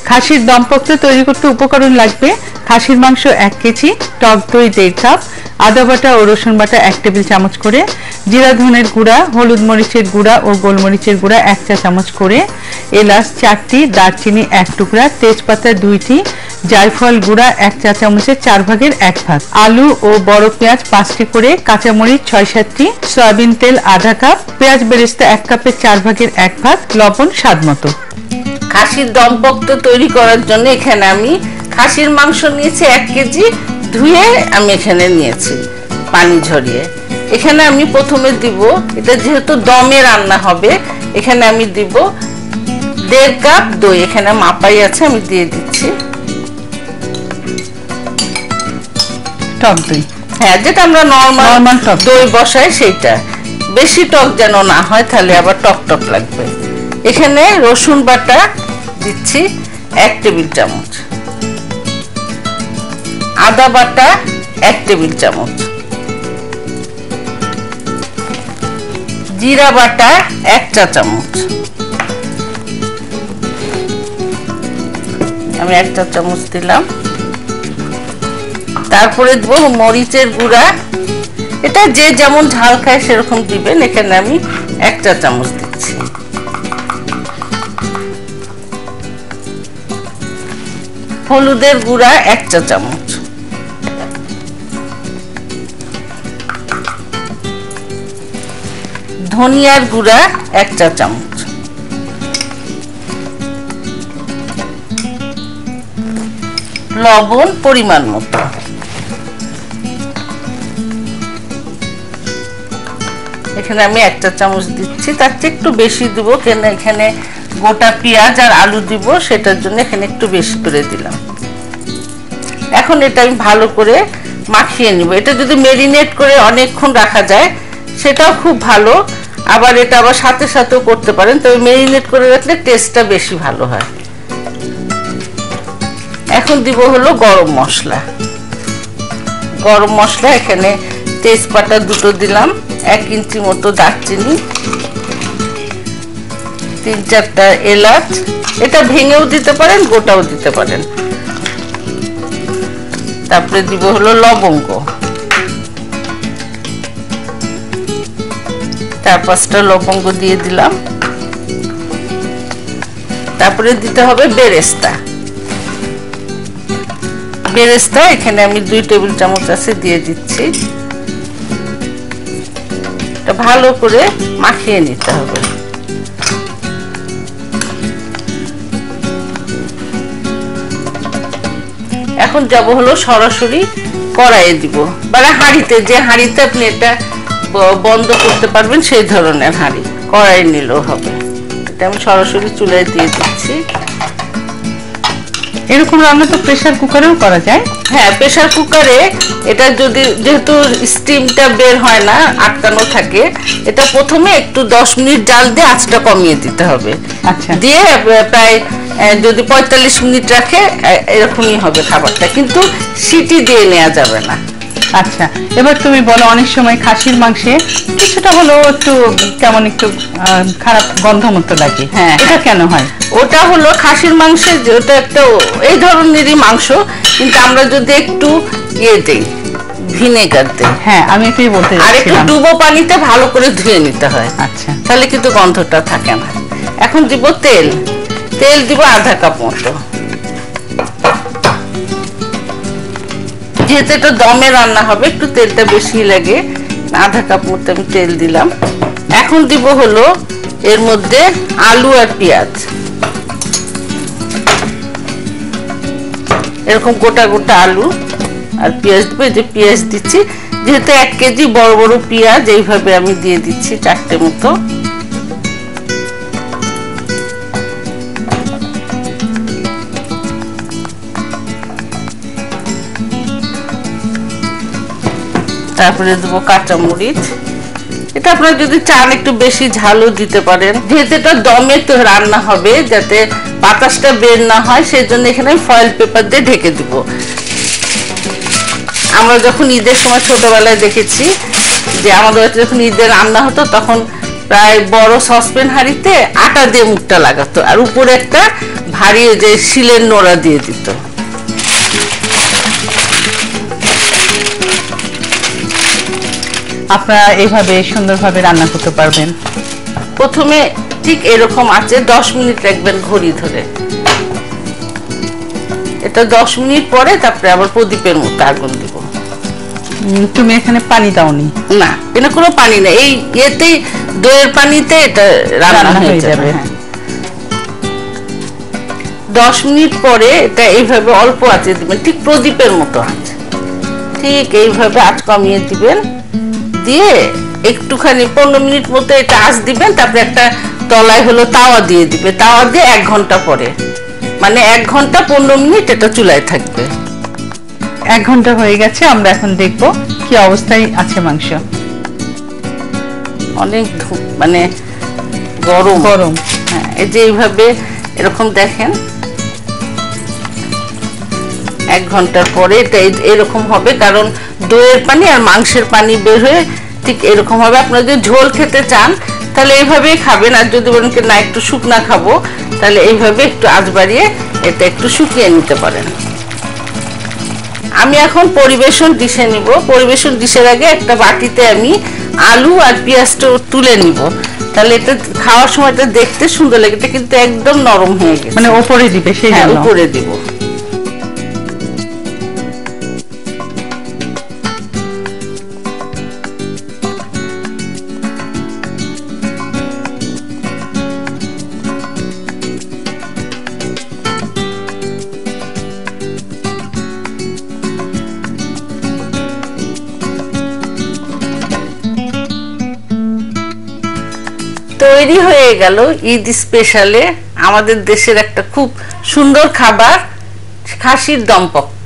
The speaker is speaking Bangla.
খাসির দম পোক্ত তৈরি করতে উপকরণ লাগবে খাসির মাংস 1 কেজি, টক দই 1.5 কাপ, আদা বাটা ও রসুন বাটা 1 টেবিল চামচ করে, জিরা ধনের গুঁড়া, হলুদ মরিচের গুঁড়া ও গোলমরিচের গুঁড়া 1 চা চামচ করে, এলাচ 4টি, দারচিনি 1 টুকরা, তেজপাতা 2টি, জায়ফল গুঁড়া 1 চা চামচের 4 ভাগের 1 ভাগ, আলু ও বড় পেঁয়াজ 5টি করে, কাঁচামরিচ 6-7টি, সয়াবিন তেল আধা কাপ, পেঁয়াজ বেরেস্তা 1 কাপের 4 ভাগের 1 ভাগ, লবণ স্বাদ মতো। খাসির দম পোক্ত তৈরি করার জন্য এখানে আমি খাসির মাংস নিয়েছি 1 কেজি, ধুয়ে আমি এখানে নিয়েছি পানি ঝরিয়ে। এখানে আমি প্রথমে দিব, এটা যেহেতু দমে রান্না হবে, এখানে আমি দিব 1.5 কাপ দই। এখানে মাপাই আছে, আমি দিয়ে দিচ্ছি। টক দই, হ্যাঁ, যেটা আমরা নরমাল দই বসাই সেটা। বেশি টক যেন না হয়, তাহলে আবার টক টক লাগবে। এখানে রসুন বাটা দিচ্ছি 1 টেবিল চামচ, আদা বাটা 1 টেবিল চামচ, জিরা বাটা 1 চা চামচ, আমি 1 চা চামচ দিলাম। তারপরে দেব মরিচের গুঁড়া, এটা যে যেমন ঝাল খায় সেরকম দিবেন। এখানে আমি 1 চা চামচ দিচ্ছি। হলুদের গুঁড়া 1 চা চামচ, ধনিয়ার গুঁড়া 1 চা চামচ, লবণ পরিমাণ মতো। এখানে আমি 1 চা চামচ দিচ্ছি, তার চেয়ে একটু বেশি দিব, কেন এখানে গোটা পেঁয়াজ আর আলু দিব, সেটার জন্য এখানে একটু বেশি করে দিলাম। এখন এটা আমি ভালো করে মাখিয়ে নিব। এটা যদি মেরিনেট করে অনেকক্ষণ রাখা যায় সেটাও খুব ভালো, আবার এটা আবার সাথে সাথেও করতে পারেন, তবে মেরিনেট করে রাখলে টেস্টটা বেশি ভালো হয়। এখন দিব হলো গরম মশলা। গরম মশলা এখানে তেজপাতা 2টো দিলাম, 1 ইঞ্চি মতো দারচিনি, 3-4টা এলাচ, এটা ভেঙেও দিতে পারেন, গোটাও দিতে পারেন। তারপরে দিব হলো লবঙ্গ, 4-5টা লবঙ্গ দিয়ে দিলাম। তারপরে দিতে হবে বেরেস্তা। বেরেস্তা এখানে আমি 2 টেবিল চামচ আছে, দিয়ে দিচ্ছি। এটা ভালো করে মাখিয়ে নিতে হবে। এখন যাব হলো সরাসরি কড়াইয়ে দিব, মানে হাঁড়িতে, যে হাঁড়িতে আপনি এটা বন্ধ করতে পারবেন সেই ধরনের হাঁড়ি, কড়াই নিলেও হবে। এটা আমি সরাসরি চুলায় দিয়ে দিচ্ছি। এরকম রান্না তো প্রেসার কুকারেও করা যায়। হ্যাঁ, প্রেসার কুকারে এটা যদি, যেহেতু স্টিমটা বের হয় না, আটকানো থাকে, এটা প্রথমে একটু 10 মিনিট জাল দিয়ে আঁচটা কমিয়ে দিতে হবে। আচ্ছা, দিয়ে প্রায় যদি 45 মিনিট রাখে এরকমই হবে খাবারটা, কিন্তু সিটি দিয়ে নেওয়া যাবে না। আচ্ছা, এবার তুমি বলো, অনেক সময় খাসির মাংসে কিছুটা হলো একটু কেমন একটু খারাপ গন্ধ মতো লাগে, হ্যাঁ, এটা কেন হয়? ওটা হলো খাসির মাংসে, যেটা একটা এই ধরনেরই মাংস, কিন্তু আমরা যদি একটু দেই, ভিনেগার দেই, হ্যাঁ আমি এটাই বলতে আর একটু ডুবো পানিতে ভালো করে ধুয়ে নিতে হয়। আচ্ছা, তাহলে কিন্তু গন্ধটা থাকে না। এখন দিব তেল, তেল দিব আধা কাপ মতো। যেহেতু এটা দমে রান্না হবে, একটু তেলটা বেশি লাগে, আধা কাপ মতো আমি তেল দিলাম। এখন দিব হলো এর মধ্যে আলু আর পেঁয়াজ, এরকম গোটা গোটা আলু আর পেঁয়াজ দিব। যে পেঁয়াজ দিচ্ছি, যেহেতু 1 কেজি বড় বড় পেঁয়াজ, এইভাবে আমি দিয়ে দিচ্ছি 4টে মতো। তারপরে দেবো কাঁচামরিচ, এটা আপনারা যদি চান একটু বেশি ঝালও দিতে পারেন। যেহেতু এটা দমে তো রান্না হবে, যাতে বাতাসটা বের না হয়, সেই জন্য এখানে ফয়েল পেপার দিয়ে ঢেকে দিব। আমরা যখন ঈদের সময় ছোটবেলায় দেখেছি যে আমাদের যখন ঈদের রান্না হতো, তখন প্রায় বড় সসপ্যান হাঁড়িতে আটা দিয়ে মুখটা লাগাতো, আর উপরে একটা ভারী যে শিলের নোড়া দিয়ে দিত। আপনারা এইভাবে সুন্দরভাবে রান্না করতে পারবেন। প্রথমে ঠিক এরকম আছে 10 মিনিট রাখবেন ঘড়ি ধরে। এটা 10 মিনিট পরে তারপরে আবার প্রদীপের মতো আগুন দিব। তুমি এখানে পানি দাওনি? না, এখানে কোনো পানি নেই, এই এতেই দইয়ের পানিতে এটা রান্না হয়ে যাবে। 10 মিনিট পরে এটা এইভাবে অল্প আঁচে দিবেন, ঠিক প্রদীপের মতো আঁচ, ঠিক এইভাবে আঁচ কমিয়ে দিবেন, দিয়ে একটুখানি 15 মিনিট মতো এটা আঁচ দিবেন। তারপরে একটা তলায় হলো তাওয়া দিয়ে দিবে, তাওয়া দিয়ে 1 ঘন্টা পরে, মানে 1 ঘন্টা 15 মিনিট এটা চুলায় থাকবে। 1 ঘন্টা হয়ে গেছে, আমরা এখন দেখব কি অবস্থায় আছে মাংস। অনেক মানে গরম গরম। হ্যাঁ, এই যে এইভাবে এরকম দেখেন 1 ঘন্টার পরে এটা এরকম হবে, কারণ দইয়ের পানি আর মাংসের পানি বের হয়ে ঠিক এরকম হবে। আপনারা যদি ঝোল খেতে চান তাহলে এইভাবেই খাবেন, আর যদি বলেন না একটু শুকনা খাবো তাহলে এইভাবে একটু আঁচ বাড়িয়ে এটা একটু শুকিয়ে নিতে পারেন। আমি এখন পরিবেশন ডিশে নিব। পরিবেশন ডিশের আগে একটা বাটিতে আমি আলু আর পেঁয়াজটা তুলে নিব, তাহলে এটা খাওয়ার সময় এটা দেখতে সুন্দর লাগে। এটা কিন্তু একদম নরম হয়ে গেছে, মানে উপরে দিবে? সেই জন্য উপরে দিব। তৈরি হয়ে গেল ঈদ স্পেশালে আমাদের দেশের একটা খুব সুন্দর খাবার, খাসির দম পোক্ত।